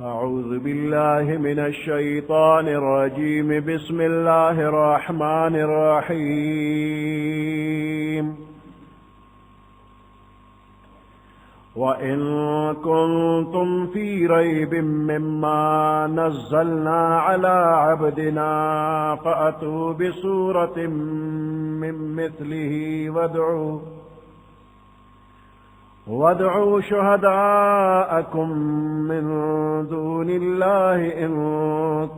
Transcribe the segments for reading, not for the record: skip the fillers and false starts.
أعوذ بالله من الشيطان الرجيم. بسم الله الرحمن الرحيم. وإن كنتم في ريب مما نزلنا على عبدنا فأتوا بسورة من مثله وادعوا شهداءكم من دون الله إن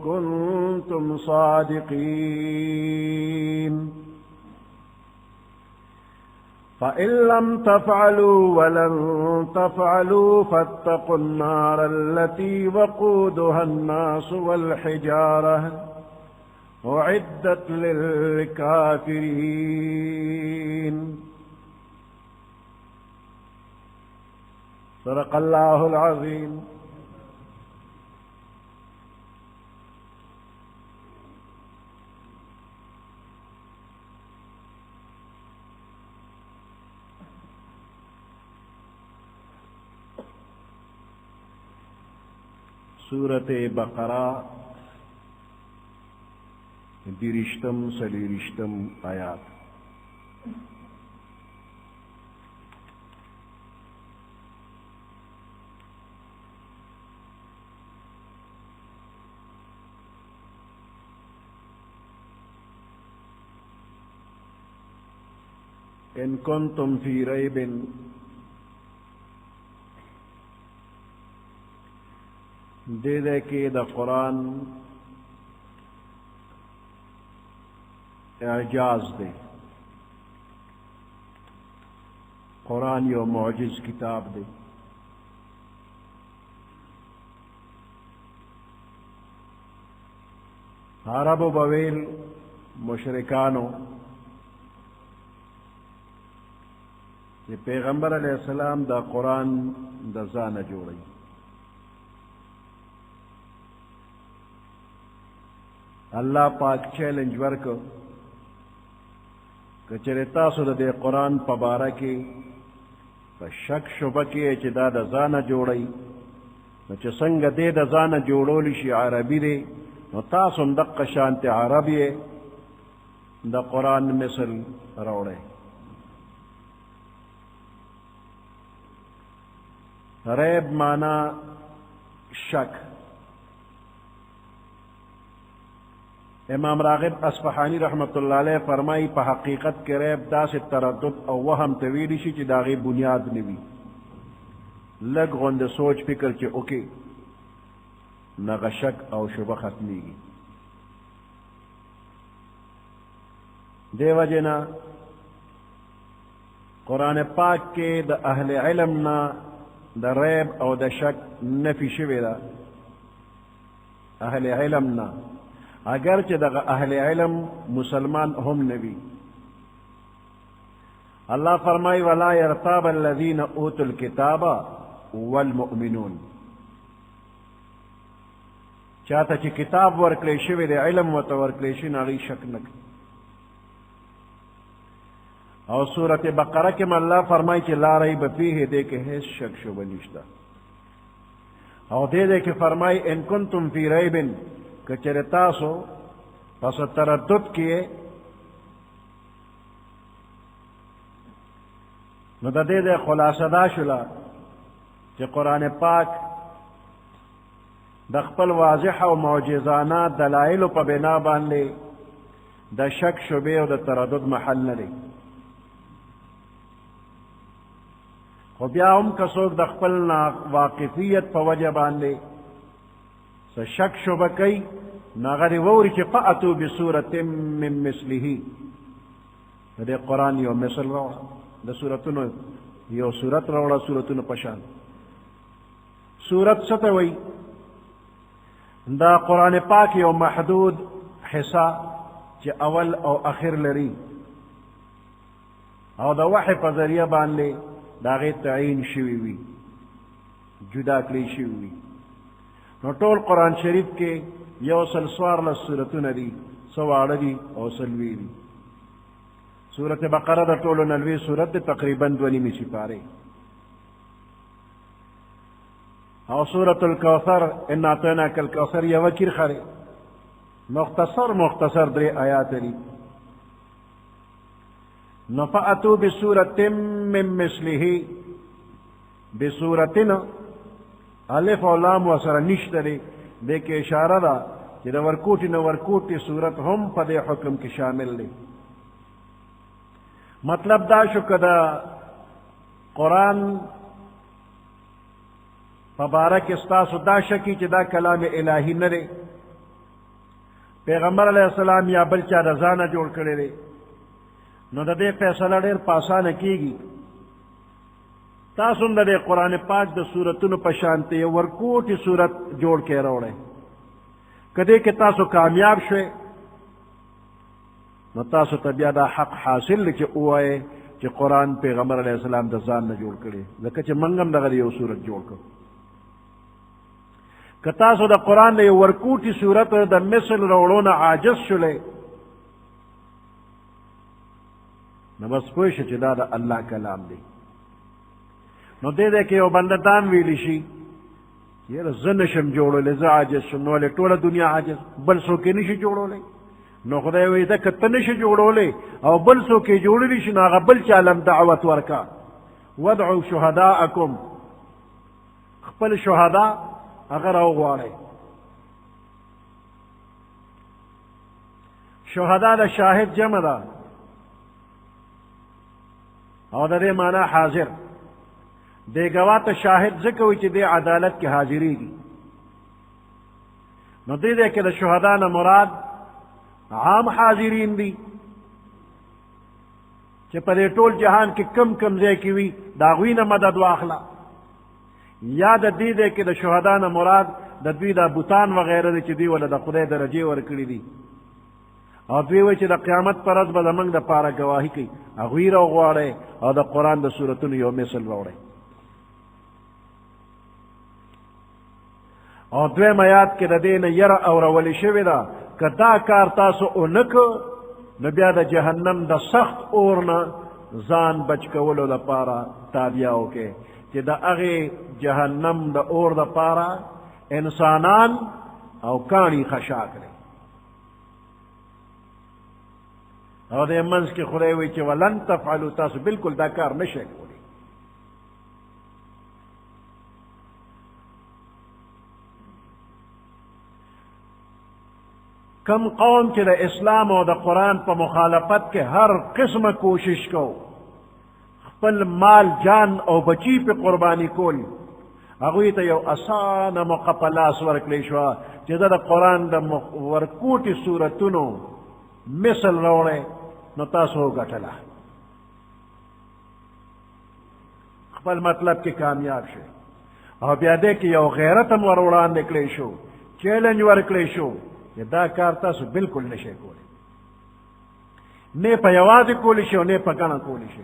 كنتم صادقين. فإن لم تفعلوا ولن تفعلوا فاتقوا النار التي وقودها الناس والحجارة أعدت للكافرين. صدق الله العظيم. सूरत बकरा दिरिश्तम सलीरिश्तम आयात। इन कुंतुम फी रैबिन, दे दे के द कुरान एजाज दे। कुरान यो मौजिज किताब दे। अरब बवेल मुशरिकानो ये पैगंबर अलैहिस्सलाम दा कुरान दा ज़ान जोड़ी। अल्लाह पाक चैलेंज वर्क कचरे तासु दे कुरान पबारा के शक शुबह के चे दा ज़ान जोड़ी न चे संग दे दा ज़ान जोड़ोली शी अरबी दे न तासु दक्क शांत अरबी दा कुरान मिसल रोड़े। रैब माना शक। इमाम रागिब अस्फहानी रहमतुल्लाह अलैह फरमाई पर हकीकत के रैब दा से तरद्दुद और वहम तवीली शी ची दागी बुनियाद निवी लग गुंद सोच फिक्र चे ओके नग शक और शुबह खत्मीगी। देवजना कुरान पाक के द अहले इल्म ना द रैब और द शक नफी शवेदा अहले इल्म ना, अगरचे द अहले इल्म मुसलमान हम नबी। अल्लाह फरमाई वला यरताब अल्लज़ीन ऊतुल किताबा वल मुअमिनून। चाहता ची किताब वर्कले शवे दे इल्म व वर्कले शी नागी शक नक। और सूरत बकरा के में अल्लाह फरमाई कि ला रैब फीह दे के है शक शुबह निश्ता। और दे के फरमाई इन कुंतुम फी रैबिन कचरे तासो पस तरद्दुद किए न दे खुलासदा शुला कि कुरान पाक दख्पल वाज़िह और मौजिज़ाना दलाइल पर बिना बांधे द शक शुबे और द तरद्दुद महल न दे। खो बिया कसोक दख्पल ना वाकिफियत पर वजह बांधे स शक शुबह कई नागरी वोरी के फ़अतू बिसूरतिम मिन मिस्लिही दे कुरान यो मिसल रोड़ा द सूरतुन यो सूरत रोड़ा सूरतुन पशान सूरत सत वही दा कुरान पाक यो महदूद हिस्सा चे अवल और आखिर लरी और द वही पर जरिया बांधे दागे तयीन शिवी हुई जुदा कली शिवी हुई। नो टोल कुरान शरीफ के यो सलसवार सूरतुन दी सवाड़ी और सलवी दी। सूरत बकरा द टोलो नलवी सूरत तकरीबन 2 सिपारे। او سورة الكوثر ان اعطيناك الكوثر یا وکیر خره مختصر دری آیات لی نفأتو بسورة من مثله بسورتنا الف و لام وسر نشتری دیکھ اشارہ دا کہ دا ورکوٹی نہ ورکوٹی صورت ہم پدے حکم کی شامل لی مطلب دا شو کدا قرآن فبارک استاسو دا شکی چی دا کلام الہی نرے پیغمبر علیہ السلام یا بلچا رضانہ جوڑ کرے رے نو دا دے فیصلہ دیر پاسانہ کی گی تاسم دا دے قرآن پاک دا صورتن پشانتے ورکوٹی صورت جوڑ کے روڑے کدے کہ تاسو کامیاب شوے نو تاسو تبیا دا حق حاصل لچے اوائے چی قرآن پیغمبر علیہ السلام دا زان نہ جوڑ کرے لکہ چی منگم دا غلی صورت جوڑ کر کتاسو دا قرآن دا ورکوٹی صورت دا مثل روڑونا عاجز شلے نو بس پوش چی دا اللہ کلام دی نو دے کہ یو بندتان ویلی شی یہ زنشم جوڑو لے زا عاجز شم نو لے تولا دنیا عاجز بل سوکی نشی جوڑو لے نو خدای وی دا کتنش جوڑو لے او بل سوکی جوڑو لے شنا آغا بل چالم دعوت ورکا ودعو شہداءکم خپل شہداء اگر او غوارے شہداء دا شاہد جمع دا او دا دے مانا حاضر دے گوات شاہد ذکوی چی دے عدالت کی حاضری گی نو دے کہ دا شہداء نا مراد عام حاضرین دی چی پدے ٹول جہان کی کم کم زے کیوی داغوی نا مدد واخلا یا دا دے کہ دا شہداء نا مراد دا دوی دا بوتان وغیرہ دی چی دی ولا دا خدای درجے ورکڑی دی او دوی وی چی دا قیامت پر از با دا منگ دا پارا گواہی کی اغوی رو غوارے او دا قرآن دا سورتون یو مثل روڑے او دوی میاد کے دا دین یر او رولی شوی دا کہ دا کار تاسو اونکو نبیا دا جہنم دا سخت اورنا زان بچ کولو دا پارا تابیاو کے کہ دا اغی جہنم دا اور دا پارا انسانان او کانی خشاک لے او دے منز کی خدایوی چی ولن تفعلو تاسو بالکل دا کار نشے کولی کم قوم چی دا اسلام و دا قرآن پا مخالفت کے ہر قسم کوشش کو خپل مال جان او بچی پہ قربانی کول اگوی تا یو اسان مقپلاس ورکلی شوا چی دا قرآن دا ورکوٹی صورتونو مثل روڑے نو تاسو گٹلا خپل مطلب کی کامیاب شے او بیا دے کہ یو غیرتم وروڑان نکلی شو چیلنج ورکلی شو یہ دا کار تاسو بالکل نشے کولی نے پا یواز کولی شو نے پا گنا کولی شو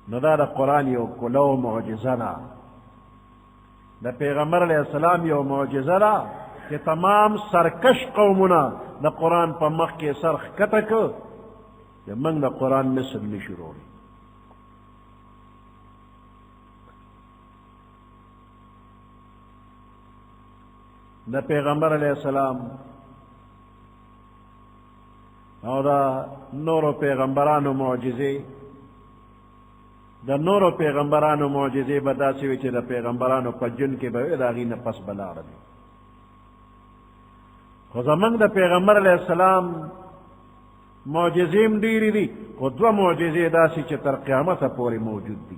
نو دا قرآن یو کلو معجزنا دا پیغمبر علیہ السلام یو معجزنا کہ تمام سرکش قومنا دا قرآن پا مخ کے سرخ کتک کہ منگ دا قرآن مثل نشروع دا پیغمبر علیہ السلام او دا نورو پیغمبرانو معجزے دا نورو پیغمبرانو معجزے بدا سوی چی دا پیغمبرانو پا جن کے بوئے دا غین پس بلا رہی خود منگ دا پیغمبر علیہ السلام معجزیم دیری دی خود دو معجزے دا سی چی تر قیامت پوری موجود دی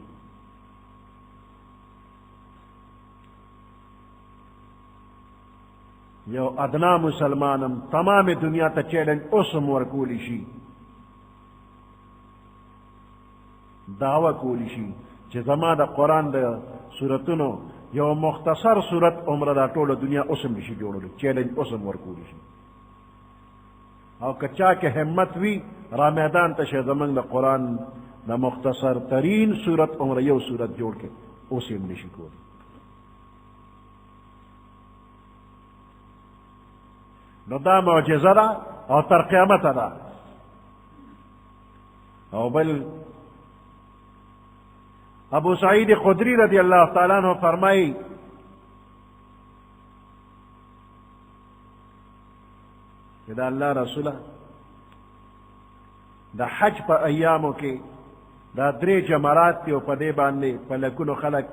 یو ادنا مسلمانم تمام دنیا تا چیلنج اسم ورکولی شی دعوی کولی شی چی زما دا قرآن دا سورتونو یو مختصر سورت عمر دا طول دنیا اسم بشی جوڑو لی چیلنج اسم ورکولی شی او کچا کے حمت وی را میدان تا شی زمان دا قرآن دا مختصر ترین سورت عمر یو سورت جوڑ کے اسم نشی کولی نو دا معجزہ دا او تر قیامت دا او بل ابو سعید خدری رضی اللہ تعالیٰ عنہ فرمائی کہ دا اللہ رسولہ دا حج پا ایامو کے دا درے جمرات تی و پدے باندے پلکونو خلق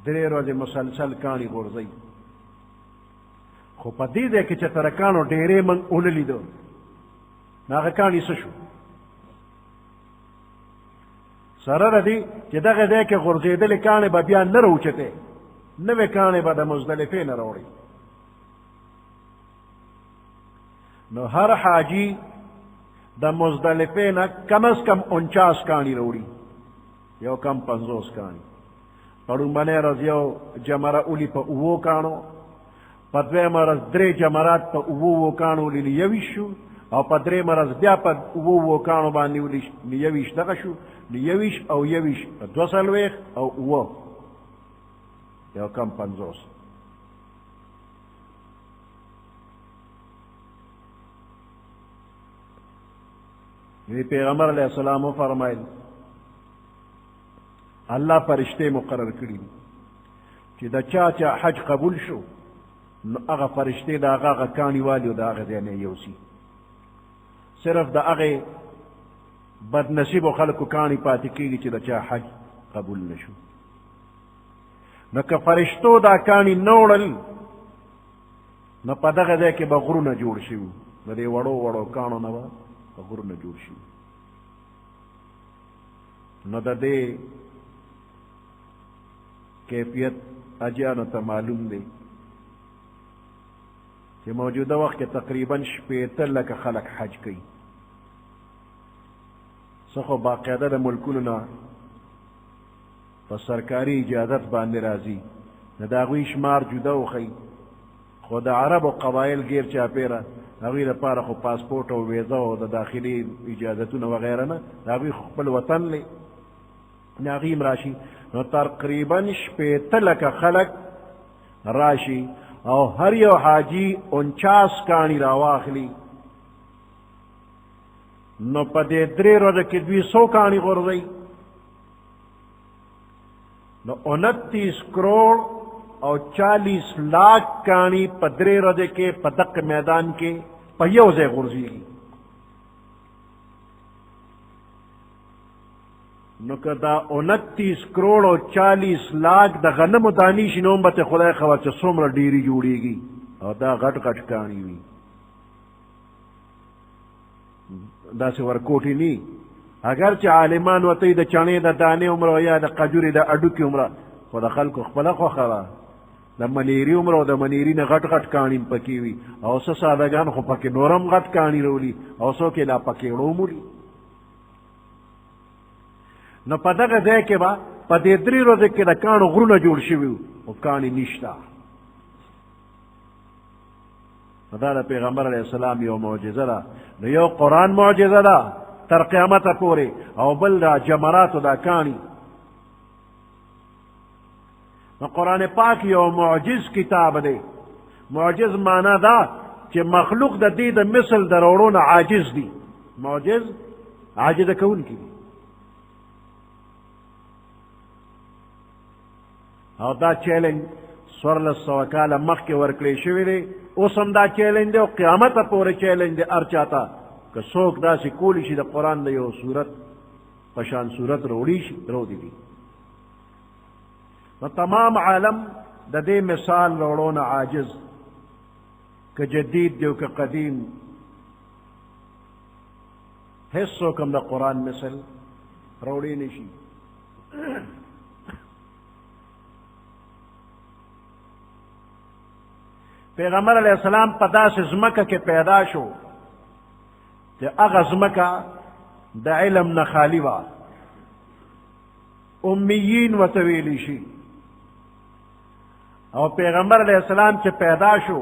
درے روز مسلسل کانی غرزی خو پدے دے کہ چترکانو ڈیرے من اوللی دو ناغا کانی سشو سرر دی چی دغه دے کہ غرزیدل کانی با بیان نروچتے نوے کانی با دا مزدلفے نروڑی نو ہر حاجی دا مزدلفے نا کم از کم 49 کانی روڑی یو کم 50 کانی پڑو منے رز یو جمرہ اولی پا اوو کانو پدوے مرز درے جمرات پا اوو کانو لی یویش شو او پا درے مرز بیا پا اوو کانو بانی لی یویش دغا شو لی یویش او یویش 2 او اوو یو کم 50 یہ پیغمبر علیہ السلام فرمائل اللہ فرشتے مقرر کری کہ دا چاچا حج قبول شو نو اغا فرشتے دا اغا کانی والی و دا اغا دینے یوسی صرف دا اغا بد نصیب و خلق کانی پاتی کی چی دا چا حج قبول نشو نو که فرشتو دا کانی نوڑل نو پا دا دے کے بغرو نا جوڑ شو نو دے وڑو وڑو کانو نوا غرو نہ جوڑ شي نو د دې کیفیت اجانو ته معلوم دی چې موجوده وخت کې تقریبا 80 لکه خلق حج کوي څخه باقاعده د ملکونو نه په سرکاري اجازت باندې راځي نه د هغوی شمار جدا وخی خو د عربو قبایل غیر چاپیره هغوی لپاره خو پاسپورټ او ویزا او د داخلي اجازتونه وغیره نه د هغوی خپل وطن لی نه هغوی هم راشي نو تقریبا 80 لکه خلق راشي او هر یو حاجی 49 کانی راواخلی نو په دې 3 ورځو کې 200 کانی غورځي نو 29 کروڑ او 40 لاکھ کانی پا 3 ورځې کې په دق میدان کې په یو ځای غورځېږي نو که دا 29 کروڑ او 40 لاکھ د غنمو دانی شي نو هم به خدای خبر چې څومره ډیری جوړېږي او دا غټ غټ کانی وي داسې ورکوټي نی اگر چې عالمان وتی د چڼې د دانې عمره یا د قجورې د اډوکې عمره خو د خلکو خپله خوښه وه د منیری عمره او د منیری نه غټ غټ کاڼي پکې وي او څه سادهګان خو پکې نورم غټ کاڼي راولي او څوک یې لا پکې وړومولي نو په دغه ځای کې به په دې 3 ورځو کې د کاڼو غرونه جوړ شوي او کاڼي نشته دا د پیغمبر علیه السلام یو معجزه ده نو یو قرآن معجزه ده تر قیامته پورې او بل دا جمراتو دا کاڼي نو قرآن پاک یو معجز کتاب دی معجز مانا دا چې مخلوق د دې د مثل د روړو نه عاجز دی معجز عاجزه کوونکی دی او دا چیلنج 1400 کاله مخکې ورکړی شوی دی اوس هم دا چیلنج دی او قیامته پورې چیلنج دی هر چاته که څوک داسې کولی شي د قرآن د یو صورت په شان صورت روړي شي رودي دي نو تمام عالم د دې مثال روړو نه عاجز که جدید دی او که قدیم هیڅ څوک هم د قرآن مثل روړی نشي پیغمبر علیہ السلام په داسې ځمکه کې پیدا شو چې هغه ځمکه د علم نه خالی وه امیین ورته ویلی شي او پیغمبر علیہ السلام چې پیدا شو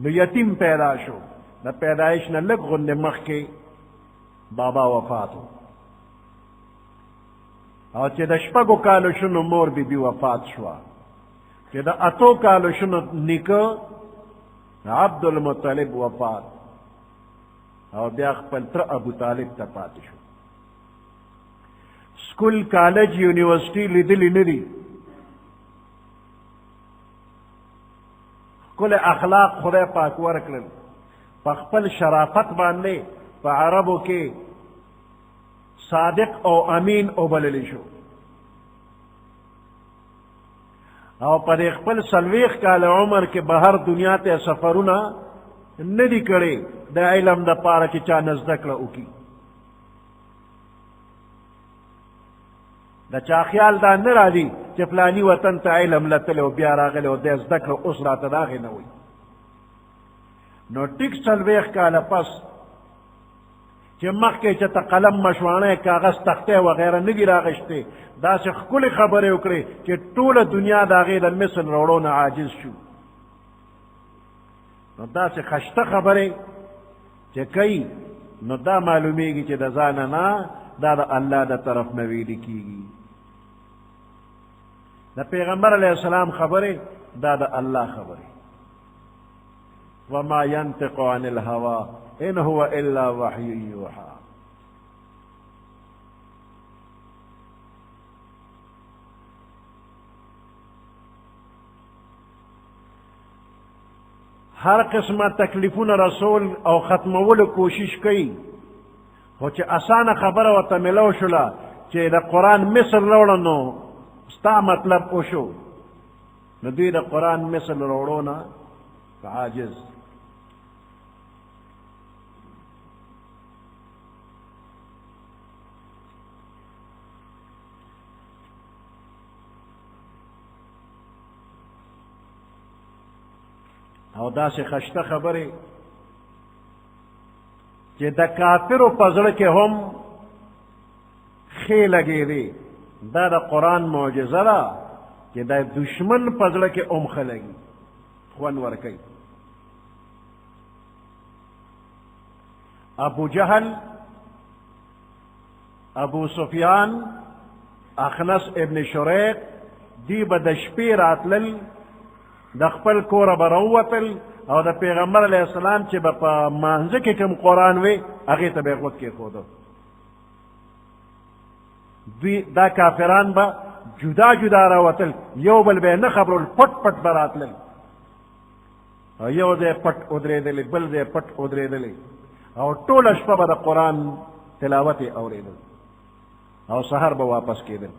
نو یتیم پیدا شو د پیدایش نه لږ غوندې مخکې بابا وفاتو او چې د 6 کالو شنو مور بی بی وفات شوه چې د 8 کالو شنو نیکه عبد المطلب وفات او بیا خپل تر ابو طالب ته پاتې شو سکول کالج یونیورسٹی لیدلی ندی کل اخلاق خدای پاک ورکلل پا خپل شرافت باندے پا عربو کے صادق او امین او بللی شو او پا دے خپل سلویخ کال عمر کے بہر دنیا تے سفرونا ندی کرے دا علم دا پارا چی چا نزدک لئو کی دا چا خیال دا نرا دی چی فلانی وطن تا علم لتلے و بیار آگلے و دے ازدک لئو اس رات داغی نوی نو ٹک سلویخ کالا پس چی مخ کے چتا قلم مشوانے کاغذ تختے وغیرہ نگی راغشتے دا سے خکل خبرے اکڑے چی طول دنیا دا غیر مثل روڑونا عاجز شو نو دا سے خشتا خبرے چی کئی نو دا معلومی گی چی دا زاننا دا دا اللہ دا طرف نویلی کی گی دا پیغمبر علیہ السلام خبرے دا دا اللہ خبرے وما ينطق عن الهوى ان هو الا وحي يوحى ہر قسم تکلیفون رسول او ختمول کوشش کئی ہو چے آسان خبر و تملو شلا چے دا قرآن مصر روڑنو ستا مطلب اوشو ندوی دا قرآن مصر روڑونا عاجز او دا سے خشتا خبرے کہ دا کافر و پزڑ کے ہم خی لگے دے دا دا قرآن معجزہ را کہ دا دشمن پزڑ کے ام خلگی خوان ورکی ابو جہل ابو سفیان اخنس ابن شریق دی بدشپی راتلل دا خپل کور بروتل او دا پیغمبر علیہ السلام چی با مانزکی کم قرآن وی اگی تا بے خود کے خودو دا کافران با جدا جدا روتل یو بل بے نخبرل پٹ پٹ براتلل یو دے پٹ ادرے دلی بل دے پٹ ادرے دلی او طول اشپا با دا قرآن تلاوت اورے دل او سحر با واپس کے دل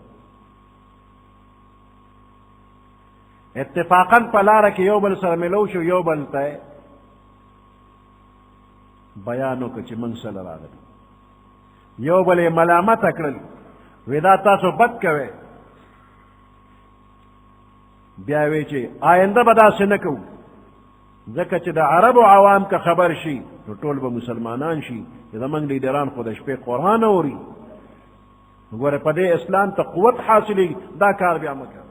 اتفاقاً پلارا کہ یو بل سر ملو شو یو بل تائے بیانو کچھ منسل راغل یو بل ملامت اکڑل ویدا تاسو بد کوئے بیاوے چے آئندہ بدا سنکو زکا چے دا عرب و عوام کا خبر شی تو طول با مسلمانان شی دا منگ لیدران خودش پہ قرآن ہوری گورے پدے اسلام تا قوت حاصلی دا کار بیا مکر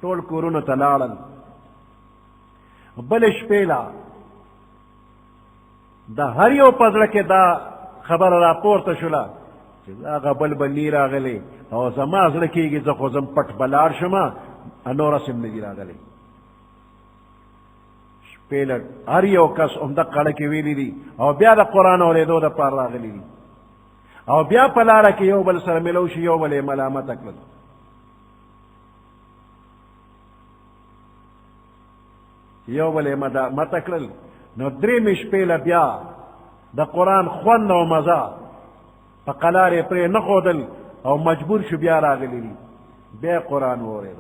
طول کورون تلالن بلش پیلا دا ہر یو پزر کے دا خبر راپور تشلا آغا بل بلی راغلے او زماز رکی گی زخو زم پٹ بلار شما انورا سمنگی راغلے پیلا ہر یو کس امدق قلقی ویلی دی او بیا دا قرآن والے دو دا پار راغلی دی او بیا پلارا کی یو بل سر ملوشی یو بل ملامت اکلد یو بلے متکلل نو دری مش پیلا بیا دا قرآن خوند و مزا پا قلار پرے نخودل او مجبور شو بیا راغلی لی بیا قرآن وورے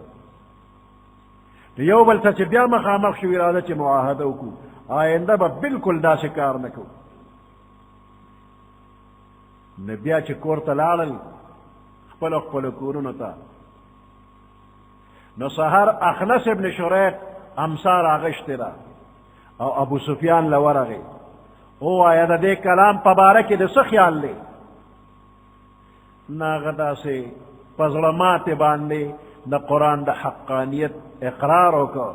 دا یو بل تا چی بیا مخامخ شو ارادہ چی معاہدو کو آئندہ با بالکل دا شکار نکو نبیا چی کورتا لالل خپل خپل کورونو تا نو سحر اخنس ابن شریق امسار آغشت را او ابو سفیان لور آگئی او آیا دا دے کلام پبارکی دا سخیال لے ناغدا سے پظلمات باندے دا قرآن دا حقانیت اقرارو کو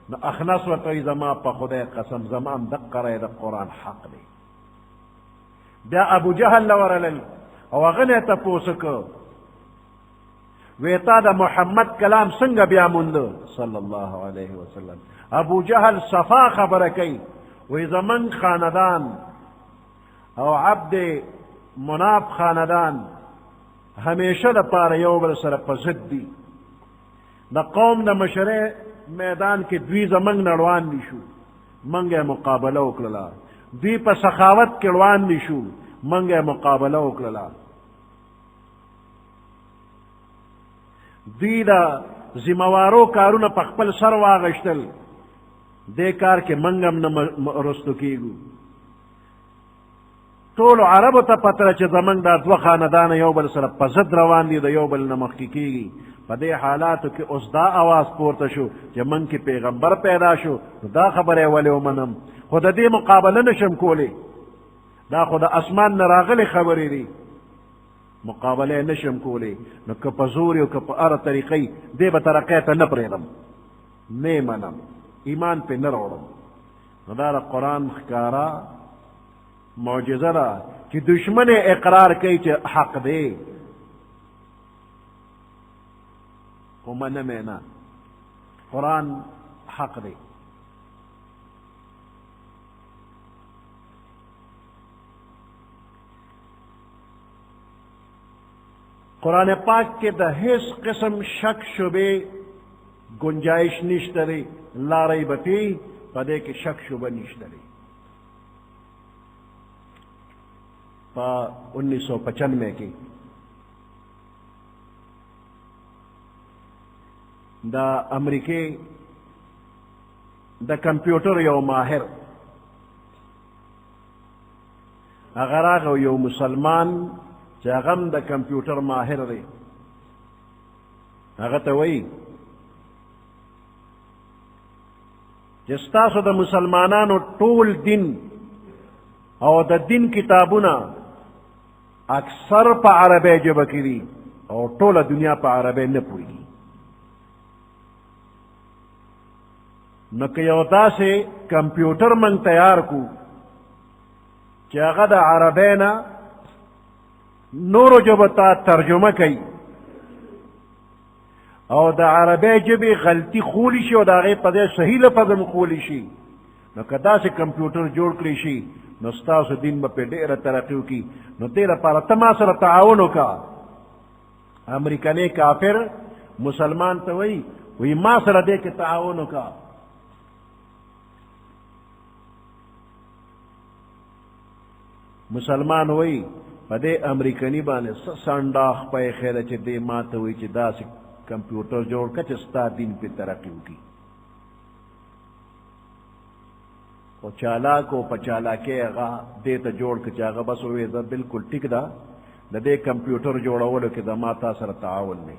نو اخنس و توی زما پا خدای قسم زمان دق رای دا قرآن حق لے بیا ابو جہل لور لل او اغنی تا پوسکو ویتا دا محمد کلام سنگ بیا مندو صلی اللہ علیہ وسلم ابو جہل صفا خبر کئی وی زمن خاندان او عبد مناف خاندان همیشه د پاره یو بل سره په ضد دي. د قوم د مشرۍ میدان کې دوی زمونږ نه روان دي شو، موږ یې مقابله وکړله. دوی په سخاوت کې روان دي شو، موږ یې مقابله وکړله. دوی د ذموارو کارونه په خپل سر واغشتل، دې کار کې موږ هم نه رستو کېږو. ټولو عربو ته پته ده چې زمونږ دا دوه خاندانه یو بل سره په ضد روان دي، د یو بل نه مخکې کېږي. په دې حالاتو کې اوس دا آواز پورته شو چې موږ کې پیغمبر پیدا شو، نو دا خبره یې ولې ومنم، خو د دې مقابله نشم کولی، دا خو د اسمان نه راغلې خبرې دي، مقابله یې نشم کولی. نو که په زور او که په هره طریقې دې به ترقۍ ته نه پرېږدم، نه یې منم، ایمان پې نه راوړم. نو دا د قرآن ښکاره معجزه ده چې دشمن اقرار کوي چې حق دی، خو منم یې نه، قرآن حق دی. قرآن پاک کې د هیڅ قسم شک شبه گنجائش نشته دی، لا ریب فیه، په دې کې شک شبه نشته دی. په 1995 کې د امریکې د کمپیوټر یو ماهر هغه راغی، یو مسلمان چې هغه هم د کمپیوټر ماهر دی، هغه ته وایي چې ستاسو د مسلمانانو ټول دین او د دین کتابونه اکثر په عربی ژبه کې دي او ټوله دنیا په عربی نه پوهېږي. نو که یو داسې کمپیوټر موږ تیار کړو چې هغه د عربی نه نورو ژبو ته ترجمه کوي او د عربی ژبې غلطي خولی شي او د هغې په ځای صحیح لفظ هم خولی شي، نو که داسې کمپیوټر جوړ کړی شي نو ستاسو دین به پې ډېره ترقي وکړي. نو دې لپاره ته ما سره تعاون وکړه. امریکنی کافر مسلمان ته وایي ما سره دې کې تعاون وکړه. مسلمان وایي په دې امریکنی باندې سنډاخ پی خیره چې دې ما ته وایي چې داسې کمپیوټر جوړ کړه چې ستا دین پې ترقي وکړي. او چالاک او په چالاکۍ هغه دې ته جوړ کړه چې هغه بس ووایي دا بلکل ټیک ده، د دې کمپیوټر جوړولو کې د ما تا سره تعاون دی.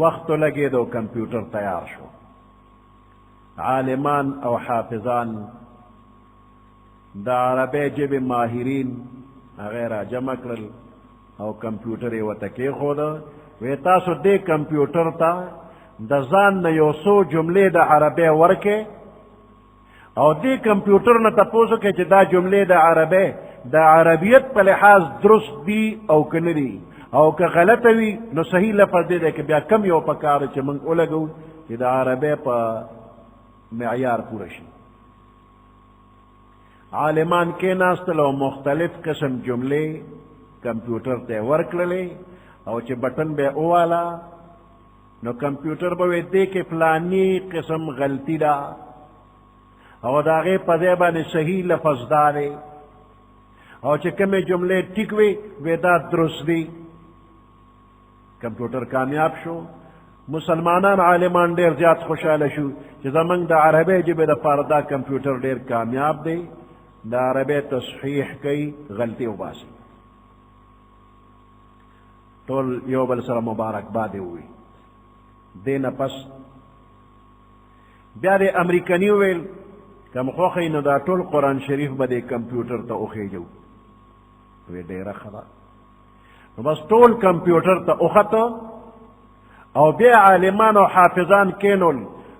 وخت لګېدو کمپیوټر تیار شو، عالمان او حافظان د عربی ژبې ماهرین هغه را جمع کړل او کمپیوټر یې ورته کېښوده. وی تاسو دې کمپیوټر ته د ځان نه یو څو جملې د عربی ورکې او دې کمپیوټر نه تپوس وکړئ چې دا جملې د عربی د عربیت په لحاظ درست دي او که نه دي، او که غلطه وي نو صحیح لفظ دی که بیا کم یو پکار چې موږ ولګو چې د عربی په معیار پوره شي. عالمان کېناستل او مختلف قسم جملې کمپیوټر ته ورکړلې او چې بټن به وواله نو کمپیوټر به وی دې کې فلانی قسم غلطي ده او د هغې په ځای باندې صحیح لفظ دا دی، او چې کومې جملې ټیک وي دا درست دي. کمپیوټر کامیاب شو. مسلمانان عالمان ډېر زیات خوشحاله شو چې زمونږ د عربی ژبې دپاره دا کمپیوټر ډېر کامیاب دی، د عربی تصحیح کوي، غلطي وباسي. ټول یو بل سره مبارکباد یې ووایي. دې نه پس بیا د امریکني وویل که م خوښوي نو دا ټول قرآن شریف به دې کمپیوټر ته وخېږو. وی ډېره ښه ده. نو بس ټول کمپیوټر ته وخته او بیا عالمان او حافظان کېنول.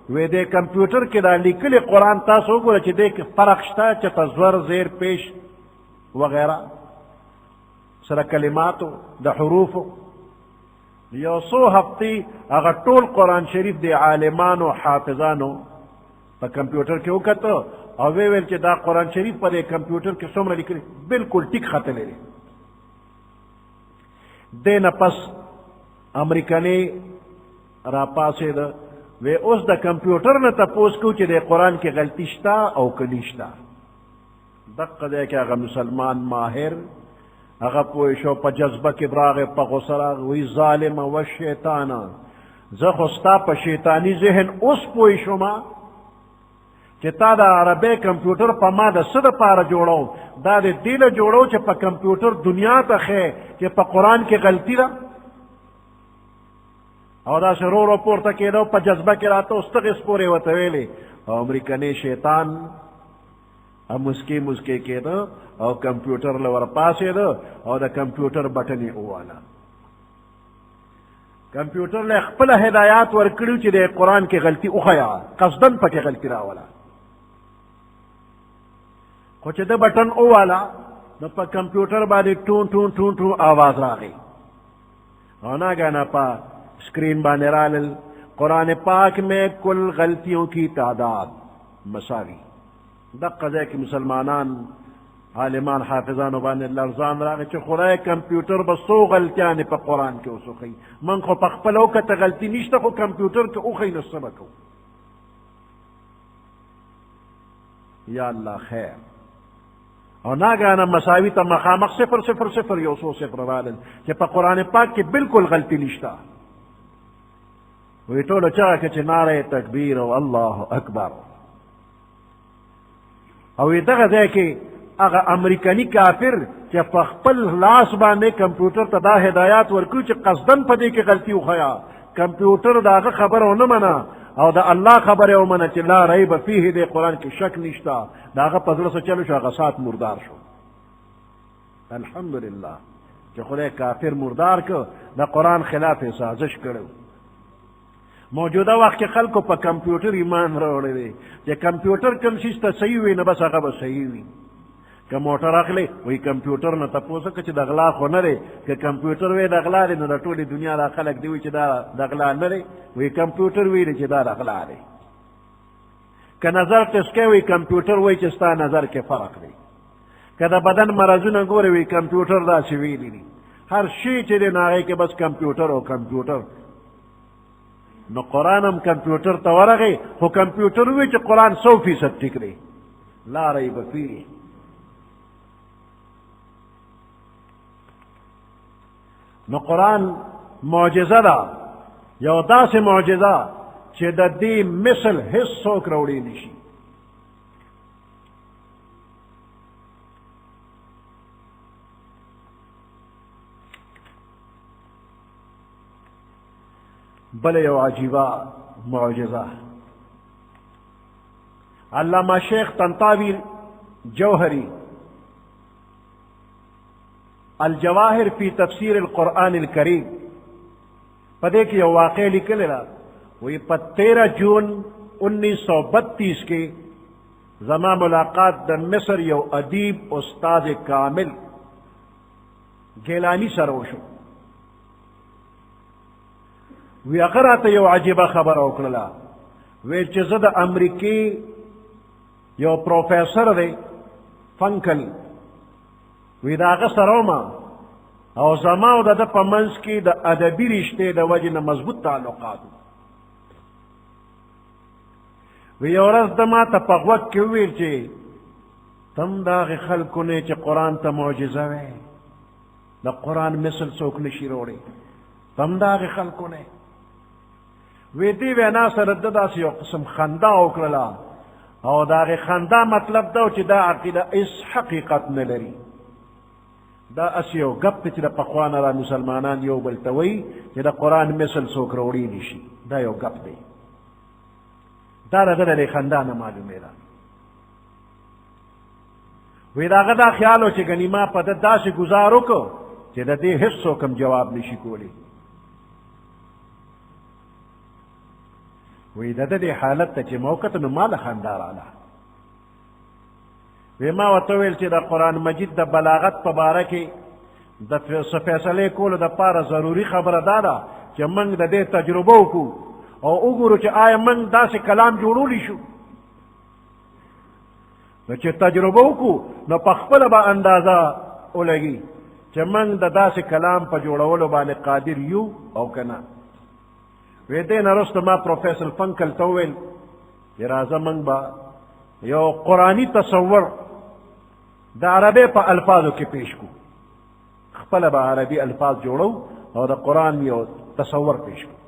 وی دې کمپیوټر کې دا لیکلي قرآن تاسو وګوره چې دې کې فرق شته چې په زور زیر پیش وغیره سره کلماتو د حروفو. یو څو هفتې هغه ټول قرآن شریف د عالمانو حافظانو په کمپیوټر کې وکته او وی ویل چې دا قرآن شریف په دې کمپیوټر کې څومره لیکلي بالکل ټیک ختلی دی. دې نه پس امریکنی را پاسېده وی اوس د کمپیوټر نه تپوس کوو چې د قرآن کې غلطي شته او که نشته. دقه دی کې هغه مسلمان ماهر هغه پوه شو په جذبه کې راغی په غوسه راغی وی ظالمه و شیطانه زه خو ستا په شیطاني ذهن اوس پوه شومه چې تا د عربی کمپیوټر په ما د څه دپاره جوړو دا د دې له جوړو چې په کمپیوټر دنیا ته ښې چې په قرآن کې غلطي ده او دا ورو ورو پورته کېده په جذبه کې راته استغې سپورې ورته ویلې او امریکنی شیطان مسکی مسکی کېده او کمپیوټر له ورپاسېده او د کمپیوټر بټن یې وواله. کمپیوټر له خپله هدایات ورکړي چې د قرآن کې غلطي وښیه قصدن پکې غلطي راوله خو چې د بټن وواله نو په کمپیوټر باندې ټون ټون ټون ټون آواز راغی او ناګهانه په اسکرین باندې رالل قرآن پاک میں کل غلطیوں کی تعداد مساوی. دقه ځای کې مسلمانان عالمان حافظانو باندې لرزان راغی چې خدای کمپیوټر به څو غلطیانې په قرآن کې اوس وښیي من خو په خپله وکته غلطي نشته خو کمپیوټر کې وښیي نو څه به کوو. یا الله خیر. او ناګهانه مساوي ته مخامخ 000 یو څو صفر رالل چې په قرآن پاک کې بالکل غلطي نشته. وی ټولو چغه که چې ناره تکبیر او الله اکبر. او دغه ځای کې هغه امریکني کافر چې په خپل لاس باندې کمپیوټر ته دا هدایات ورکړي چې قصدن په دې کې غلطي وښیه کمپیوټر د هغه خبره ونه منه او د الله خبره ومنه چې لا ریب فیه دې قرآن کې شک نشته د هغه په زړه څه چلو شو هغه سات مردار شو. الحمدلله چې خدای کافر مردار که د قرآن خلاف سازش کړو. موجوده وخت کې خلکو په کمپیوټر ایمان راوړی دی چې کمپیوټر کوم شي ته صحیح وي نه بس هغه به صحیح وي. که موټر اخلي وایي کمپیوټر نه تپوس وکړه چې د غلا خو نه دی که کمپیوټر وی د غلا دی نو د ټولې دنیا دا خلک دی وایي چې دا د غلا نه دی وایي کمپیوټر ویلي چې دا د غلا دی. که نظر ټسټ کوي وایي کمپیوټر وایي چې ستا نظر کې فرق دی. که د بدن مرضونه ګورې وایي کمپیوټر داسې ویلي دي. هر شی چې دی نو هغې کې بس کمپیوټر او کمپیوټر. نو قرآن هم کمپیوټر ته ورغی خو کمپیوټر وی چې قرآن 100% ټیک دی لا ریب فیه. نو قرآن معجزه ده یو داسې معجزه چې د دې مثل هیڅ څوک راوړی نشي. بل یو عجیبه معجزه علامه شیخ طنطاوی جوهری الجواهر فی تفسیر القرآن الکریم په دې کې یو واقع لیکلی ده وی په 13 جون 1932 کې زما ملاقات د مصر یو ادیب استاد کامل گیلانی سره وشو. وی هغه راته یو عجیبه خبره وکړله وی چې زه د امریکې یو پروفیسر دی فنکل وی د هغه سره ومه او زما او د ده په منځ کې د ادبي رشتې د وجې نه مضبوط تعلقات وی یو ورځ ده ما ته په غوږ کې وویل چې تم د هغې خلکو نه چې قرآن ته معجزه وی د قرآن مثل څوک نشي راوړی تم د هغې خلکو نه وی دې وینا سره ده داسې یو قسم خندا وکړله او د هغې خندا مطلب دا چې دا عقیده هېڅ حقیقت نه لري دا اس یو گپ چې د پخوا نه را مسلمانان یو بل ته وایي چې د قرآن مثل څوک راوړی نشي دا یو گپ دی. دا د هغه د دې خندا نه معلومېده. وی د هغه دا خیال و چې ګنې ما په ده داسې ګزار وکړو چې د دې هېڅ څوک هم جواب نشي کولی. وی د ده دې حالت ته چې ما وکتل نو ما له خندا راله. وی ما ورته وویل چې د قرآن مجید د بلاغت په باره کې د فیصلې کولو دپاره ضروري خبره دا ده چې موږ د دې تجربه وکړو او وګورو چې آیا موږ داسې کلام جوړولی شو. نو چې تجربه وکړو نو په خپله به اندازه ولګي چې موږ د داسې کلام په جوړولو باندې قادر یو او که نه. وی دې نه وروسته ما پروفیسر فنکل ته وویل چې راځه موږ به یو قرآني تصور د عربۍ په الفاظو کې پیش کړو. خپله به عربي الفاظ جوړو او د قرآن یو تصور پیش کړو.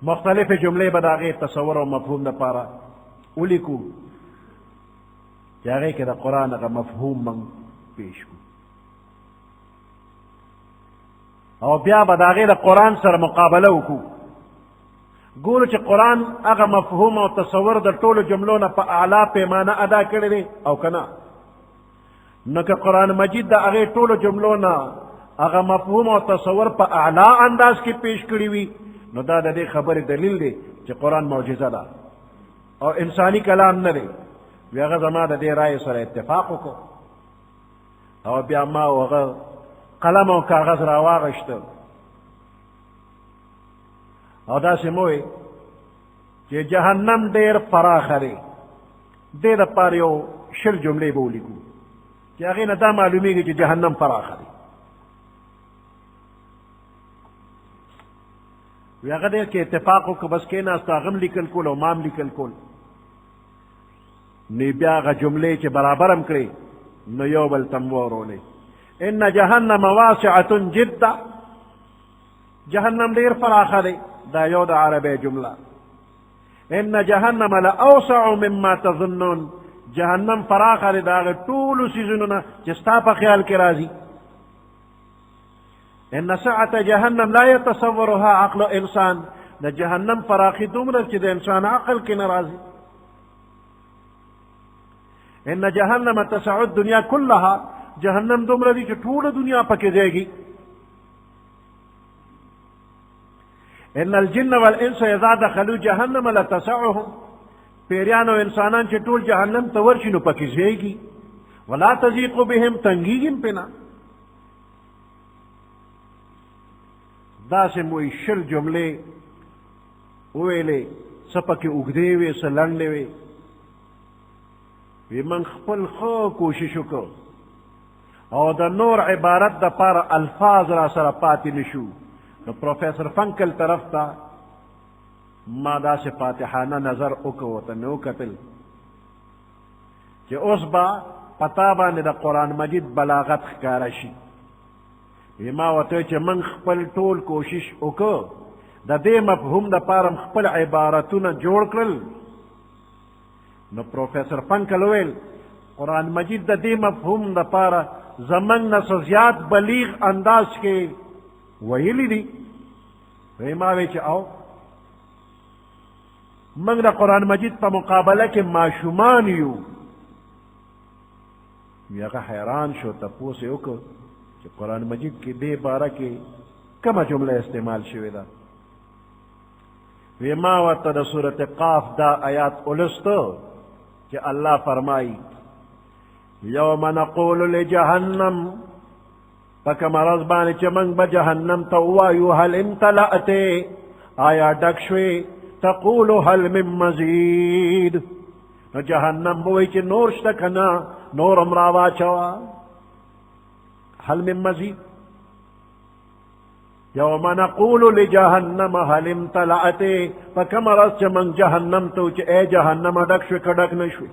مختلفې جملې به د هغې تصور او مفهوم دپاره ولیکو چې هغې کې د قرآن هغه مفهوم موږ پیش کړو او بیا به د هغې د قرآن سره مقابله وکړو. ګورو چې قرآن هغه مفهوم او تصور د ټولو جملو نه په اعلی پیمانه ادا کړی دی او که نه. نو که قرآن مجید د هغې ټولو جملو نه هغه مفهوم او تصور په اعلی انداز کې پیش کړي وي نو دا د دې خبرې دلیل دی چې قرآن معجزه ده او انساني کلام نه دی. بیا هغه زما د دې رایې سره اتفاق وکړو او بیا ما هغه قلم او کاغذ راواغېسته او داسې مو وی چې جهنم ډېر پراخه دی. دې دپاره یو 20 جملې به ولیکو چې هغې نه دا معلومیږي چې جهنم پراخه دی. وی هغه دې کې اتفاق وکړو بس کېناست هغه هم لیکل کول او ما هم لیکل کول. نو بیا هغه جملې چې برابر هم کړې نو یو بل ته م وورولې. ان جهنم واسعة جدا، جهنم ډېر پراخه دی. دا یو د عربی جمله. ان جهنم لاوسع مما تظنون، جهنم پراخه دی د هغې ټولو څیزونو نه چې ستا په خیال کې راځي. ان سعة جهنم لا يتصورها عقل انسان، د جهنم پراخي دومره چې د انسان عقل کې نه راځي. ان جهنم تسع الدنيا كلها، جهنم دومره دي چې ټوله دنیا پکې ځایږي. ان الجن والانس اذا دخلوا جهنم لتسعهم، پیریان او انسانان چې ټول جهنم ته ورشي نو پکې ځایږي. ولا تضيق بهم، تنګیږي پې نه. داسې مو 20 جملې وویلې، څه پکې اوږدې وې څه لنډې وې. وی من خپل ښه کوشش وکړ او د نور عبارت دپاره الفاظ را سره پاتې نشو. نو پروفیسر فنکل طرف ته ما داسې فاتحانه نظر وکړ، ورته مې وکتل چې اوس به په تا باندې د قرآن مجید بلاغت ښکاره شي. وی ما ورته چې من خپل ټول کوشش وکړ د دې مفهوم دپاره خپل عبارتونه جوړ کړل. نو پروفیسر فنکل ویل قرآن مجید د دې مفهوم دپاره زمنګ نه څه زیات بلیغ انداز کې ویلی دي. وی ما وی چې او موږ د قرآن مجید په مقابله کې ماشومان یو. وی هغه حیران شو، تپوس یې وکړ چې قرآن مجید کې دې باره کې کومه جمله استعمال شوې ده. وی ما ورته د سورت قاف دا آیات ولسته کہ اللہ فرمائی یوم نقول لجہنم، پک مرض بانے چمنگ بجہنم توایو حل امتلأتے، آیا ڈکشوی تقول حل من مزید، نو جہنم بوئی چی نور شتکنا نور امراوا چوا حل من مزید. یوم نقول لجہنم حل امتلأتے، فکم رس چمن جہنم تو چ اے جہنم ڈک شوی کڈک نشوی.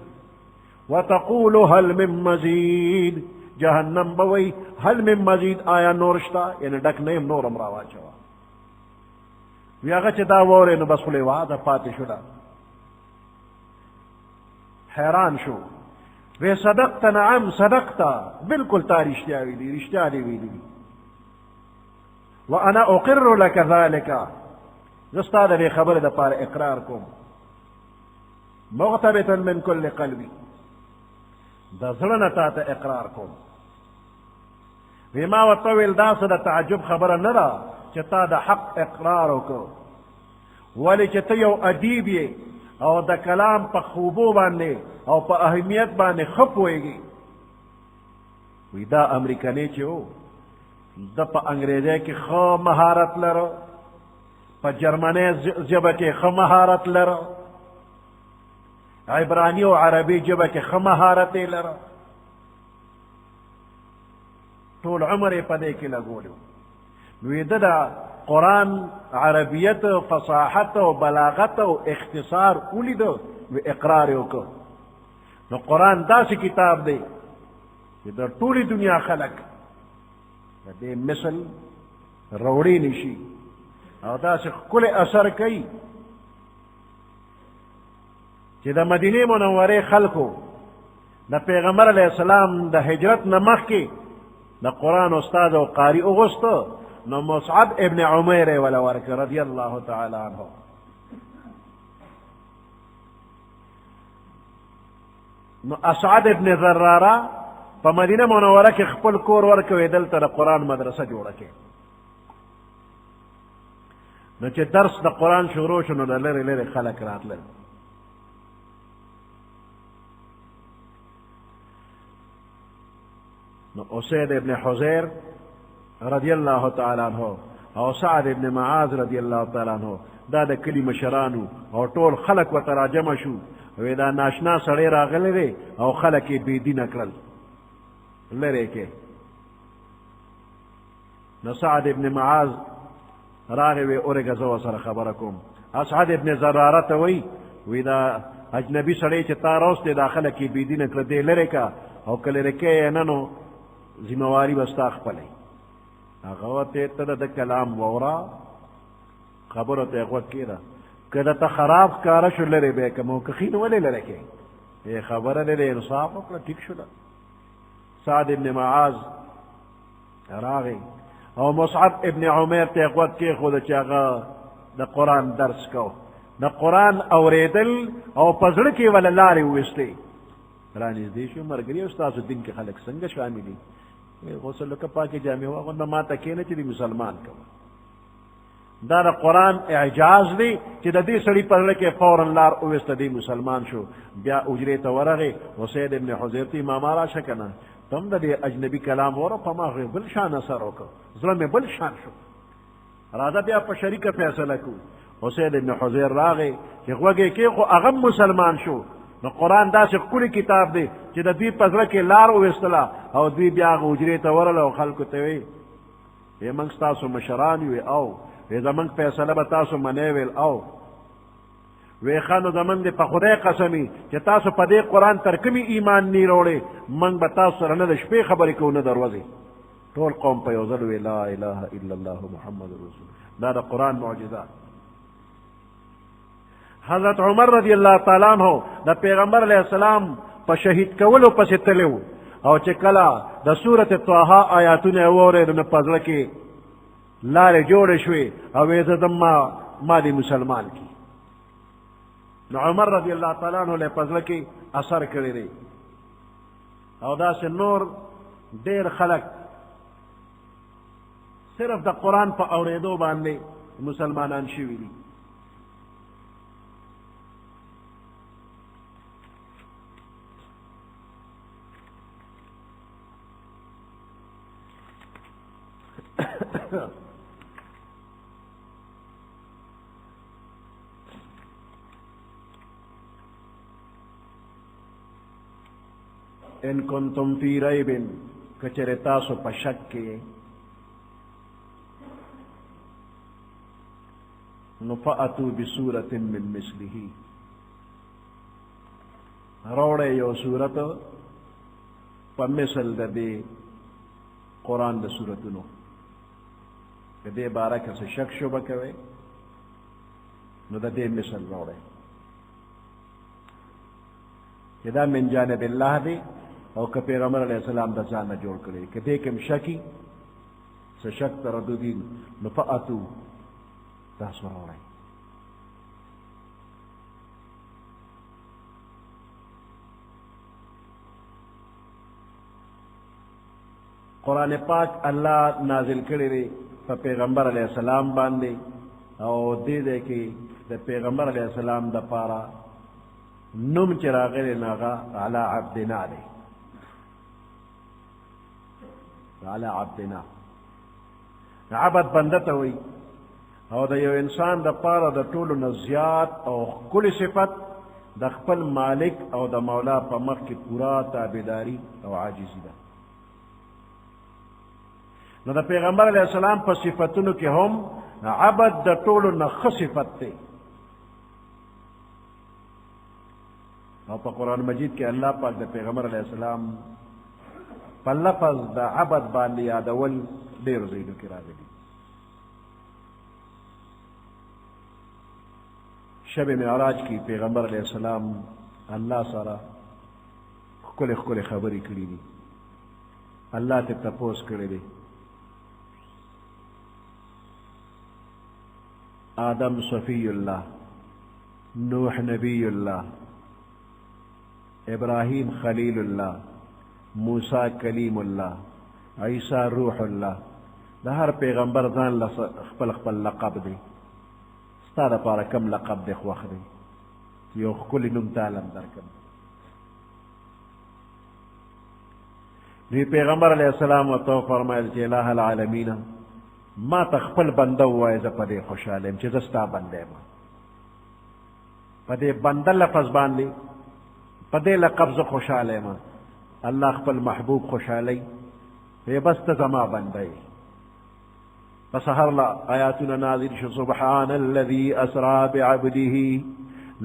وتقول حل من مزید، جہنم بوئی حل من مزید، آیا نورشتا یعنی ڈک نیم نورم راوا چوا. وی هغه چې دا وره نو بس خلی واده پاتې شو. دا حیران شو. وی صدقت، نعم صدقت، بالکل تا رشتیا ویلی، رشتیا دی ویلی. وانا اقر لك ذلك، زستا د خبر د پاره اقرار کوم مغتبتا من كل قلبي، د زړه نه تا ته اقرار کوم. وما وطویل دا څه د تعجب خبره نه ده چې تا د حق اقرار وکړو، ولې چې ته یو ادیب یې او د کلام په خوبو باندې او په اهمیت باندې ښه پوهېږي. وی دا امریکنی چې و د په انګریزۍ کې ښه مهارت لرو، په جرمنۍ ژبه کې ښه مهارت لرو، عبرانی او عربی جبه کې ښه مهارت یې لره، ټول عمر یې په دې کې لګولی. نو یې ده د قرآن عربیت، فصاحت او بلاغت او اختصار ولیده، نو اقرار یې وکړ. نو قرآن داسې کتاب دی چې د ټولې دنیا خلک د دې مثل روړی نشي، او داسې ښکلی اثر کوي چې د مدینې منورې خلکو د پیغمبر علیه السلام د هجرت نه مخکې د قرآن استاد او قاري وغوسته، نو مصعب ابن عمیر یې وله ورکړه رضی الله تعالی عنه. نو اسعد ابن زراره په مدینه منوره کې خپل کور ورکوي، دلته د قرآن مدرسه جوړه کړي. نو چې درس د قرآن شروع شو، نو د لرې لرې خلک راتلل. نو اسید ابن حزیر رضی الله تعالی عنہ او سعد ابن معاذ رضی الله تعالی عنہ دا د کلی مشرانو، او ټول خلک ورته راجمع شو. وی دا ناشنا سړی راغلی دی او خلک یې بېدینه کړل، لرې کې. نو سعد ابن معاذ راغی، وی اورېږه زه ورسره خبره کوم. اسعد ابن زراره ته وی دا اجنبي سړی چې تا راوستی دا خلک یې بېدینه کړه، دې لرې که، او که لرې کې یې نه نو ذمواري به ستا خپلی. هغه ورته ته د کلام واوره، خبرو ته یې غوږ کېږده. که درته خراب ښکاره شو لرې به یې کړم، او که ښي نو ولې لرې کوې؟ خبره دی د انصاف وکړه، ټیک شوله. سعد ابن معاذ راغی او مصعب ابن عمیر ته یې غوږ کېښوده چې هغه د قرآن درس کو، د قرآن اورېدل او په زړه کې وله لارې وویستې. رانږدې شو ملګري، او ستاسو دین کې خلک څنګه شامل دي؟ غسل وکړه، پاکې جامې واغونده، ما ته کښېنه چې د مسلمان کوه. دا د قرآن اعجاز دی چې د دې سړي په زړه کې فوراً لار وویسته، دی مسلمان شو. بیا حجرې ته ورغې، اسید ابن حضیر ته ماما راشه که نه، ته هم د دې اجنبي کلام وره، په ما بل شان اثر وکړ، زړه مې بل شان شو. راځه بیا په شریکه فیصله کوو. اسید ابن حضیر راغی چې غوږ یې کېښو، هغه مسلمان شو. نو قرآن داسې ښکلی کتاب دی چې د دوی په زړه کې لار وویستله، او دوی بیا هغه حجرې ته ورله او خلکو ته وی موږ ستاسو مشران یو، او وی زمونږ فیصله به تاسو منې ویل، او وی ښه نو زمونږ د په خدای قسمي چې تاسو په دې قرآن تر کومې ایمان نه راوړې، موږ به تاسو سره نه د شپې خبرې کوو نه د ورځې. ټول قوم په یو ځل وی لا اله الا الله محمد رسول. دا د قرآن معجزات. حضرت عمر رضی الله تعالی عنہ د پیغمبر علیه السلام په شهید کولو پسې تللی و، او چې کله د سورة طه آیاتونه یې واورېدل، نو په زړه کې لارې جوړې شوې، او ویې زه ما دې مسلمان کی. نو عمر رضی الله تعالی عنہ له په زړه کې اثر کړی دی. او داسې نور ډېر خلک صرف د قرآن په اورېدو باندې مسلمانان شوي دي. ان کنتم فی ریب، کچر تاسو په شک کې، نو فأتوا بسورة من مثله، راوړئ یو صورت په مثل د دې قرآن د صورتونو. که دې باره کې څه شک شبه کوئ، نو د دې مثل راوړئ چې دا من جانب الله دی، او که پیغمبر علیہ السلام د ځان نه جوړ کړی. که دې کې هم شکی، څه شک ترددي، نو فأتوا، تاسو راوړئ. قرآن پاک الله نازل کړی دی په پیغمبر علیہ السلام باندې، او دې دې کې د پیغمبر علیہ السلام د پاره نوم چې راغلی نو هغه علی عبدنا دی، علی عبدنا. عبد بنده ته وایي، او د یو انسان د پاره د ټولو نه زیات او ښکلې صفت د خپل مالک او د مولا په مخ کې پورا تابعداري او عاجزي ده. نو د پیغمبر علیه السلام په صفتونو کې هم عبد د ټولو نه ښه صفت دی. او په قرآن مجید کې الله پاک د پیغمبر علیه السلام په لفظ د عبد باندې یادول ډېرو ځایونو کې راغلي. شب معراج کی پیغمبر علیہ السلام اللہ سارا ښکلې ښکلې خبرې کړي دي. الله ته تپوس کړی دی آدم صفی اللہ، نوح نبی اللہ، ابراہیم خلیل اللہ، موسیٰ کلیم اللہ، عیسیٰ روح اللہ. دا ہر پیغمبر ځان خپل خپل لقب دی. ستا دپاره کم لقب دی خوښ دی چې یو ښکلي نوم تعالی هم درکړم. نو پیغمبر علیه السلام ورته وفرمیل چې اله العالمین ما ته خپل بنده ووایه، زه په دې خوشحاله یم چې زه ستا بنده یم. په دې بنده لفظ باندې په دې لقب زه خوشحاله یم. الله خپل محبوب خوشحالی وی بس ته زما بنده یې. فسهر لا آياتنا نازل شو سبحان الذي أسرى بعبده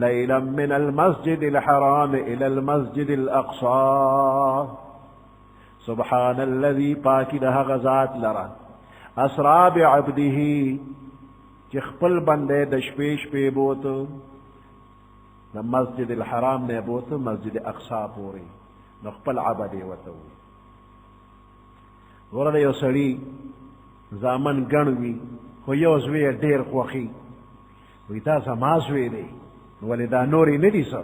ليلا من المسجد الحرام إلى المسجد الأقصى. سبحان الذي پاکی ده غزات لرا أسرى بعبده چې خپل بنده د شپې شپې بوته د مسجد الحرام نه بوته مسجد اقصا پورې، نو خپل عبد یې ورته وي. ورته یو سړي زامن ګڼ وي خو یو زوی یې ډېر خوښي، وایي دا زما زوی دی. ولې دا نور یې نه دي څه؟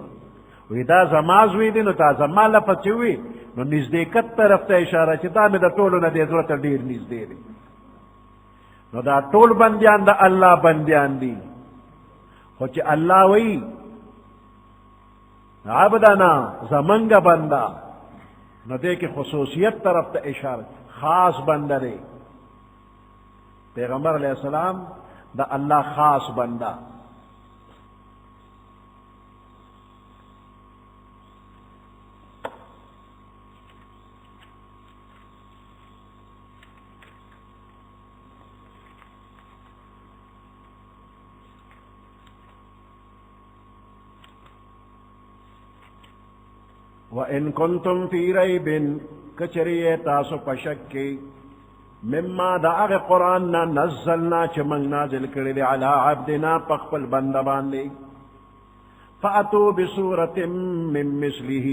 وایي دا زما زوی دی. نو دا زما لفظ چې وي نو نږدېکت طرف ته اشاره چې دا مې د ټولو نه دې زړه ته ډېر نږدې دی. نو دا ټول بندیان د الله بندیان دي، خو چې الله وایي عبدنا زمنګ بنده، نو دې کې خصوصیت طرف ته اشاره، خاص بنده دی. پیغمبر علیہ السلام دا اللہ خاص بندہ. وَإِن كُنتُمْ فِي رَيْبٍ کچریے تاسو پشکی مما دا اغی قرآن نا نزلنا چه منگ نازل کردی علی عبدنا پخپل بند باندی فاتو بسورت من مثله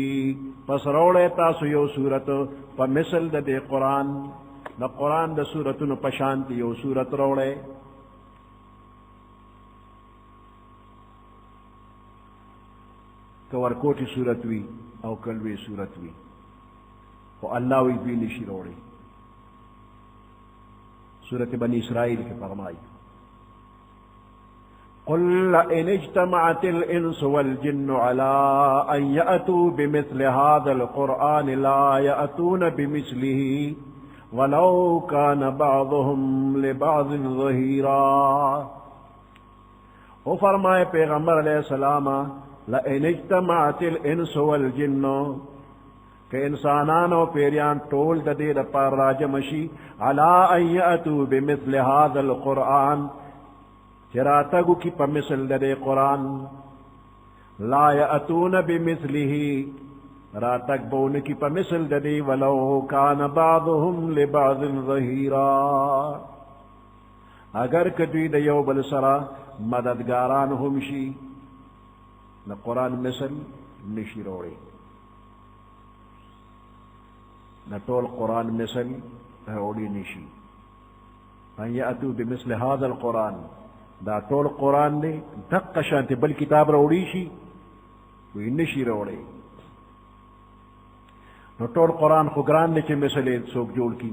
پس روڑے تاسو یو سورت پا مثل دا دے قرآن دا قرآن دا سورتن پشانتی یو سورت روڑے. کورکوٹی سورت وی او کلوی سورت وی خو اللہ وی بھی نشی روڑے. سورة بني إسرائيل کے فرمائی قل لئن اجتمعت الإنس والجن على أن يأتوا بمثل هذا القرآن لا يأتون بمثله ولو كان بعضهم لبعض ظهيرا. وہ فرمائے پیغمبر علیہ السلام لئن اجتمعت الإنس والجن کہ انسانان و پیریان ٹول دا دے دا پار راجمشی علا ان یأتو بمثل هذا القرآن چراتگو کی پا مثل دا دے قرآن لا یأتون بمثله راتگ بون کی پا مثل دا دے ولو کان بعضهم لبعض ظہیرا اگر کدوی دا یو بل سرا مددگاران ہمشی نا قرآن مثل نشی روڑی نہ طول قرآن مثل اوڑی نشی. ان یأتو بمثل هذا القرآن دا طول قرآن دے دق شانتی بل کتاب روڑی شی وی نشی روڑی. نو طول قرآن خو گران دے چے مثل سوک جوڑ کی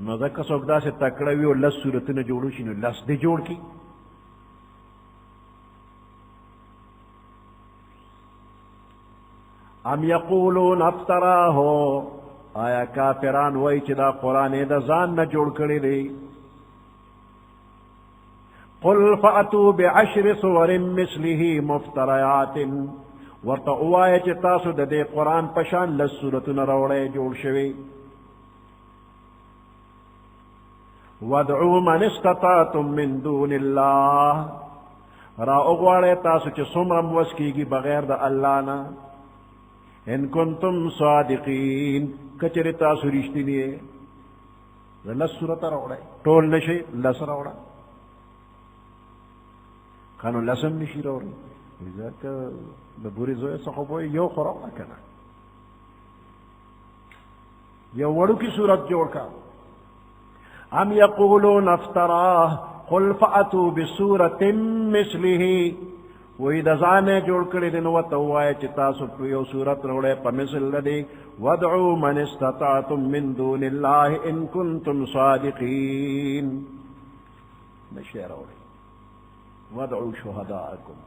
نو دکا سوک دا سے تکڑوی و لس صورتن جوڑو شی نو لس دے جوڑ کی. ام یقولون افتراہو آیا کافران وای چې دا قرآن دا ځان نه جوړ کړی دی. قل فأتوا بعشر صور مثله مفتريات ورته وایه چې تاسو د دې قرآن پشان لس سورتونه راوړی جوړ شوي وادعوا من استطعتم من دون الله را اغواړی تاسو چې څومره موس کېږي بغیر د الله نه ان کنتم صادقین کچرې تاسو رښتینی یې لس سورته راوړی ټول نشي لس راوړه کانو لسم نشي راوړی ځکه د بورې زوی څخه به یو خو راوړه که نه یو وړوکي صورت جوړ کا ام یقولون افتراه قل فأتوا بسورة مثله وی د ځانه جوړ کړی دی نو ورته ووایه چې تاسو یو صورت راوړئ په مثل د دې وادعوا من استطعتم من دون الله ان کنتم صادقین نشئ راوړئ وادعوا شهداءکم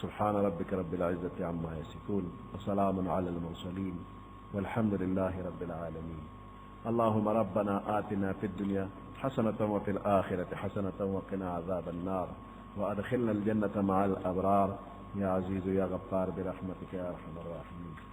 سبحان ربك رب العزة عما يصفون وسلام على المرسلين والحمد لله رب العالمين اللهم ربنا آتنا في الدنيا حسنة وفي الآخرة حسنة وقنا عذاب النار وأدخلنا الجنة مع الأبرار يا عزيز يا غفار برحمتك يا أرحم الراحمين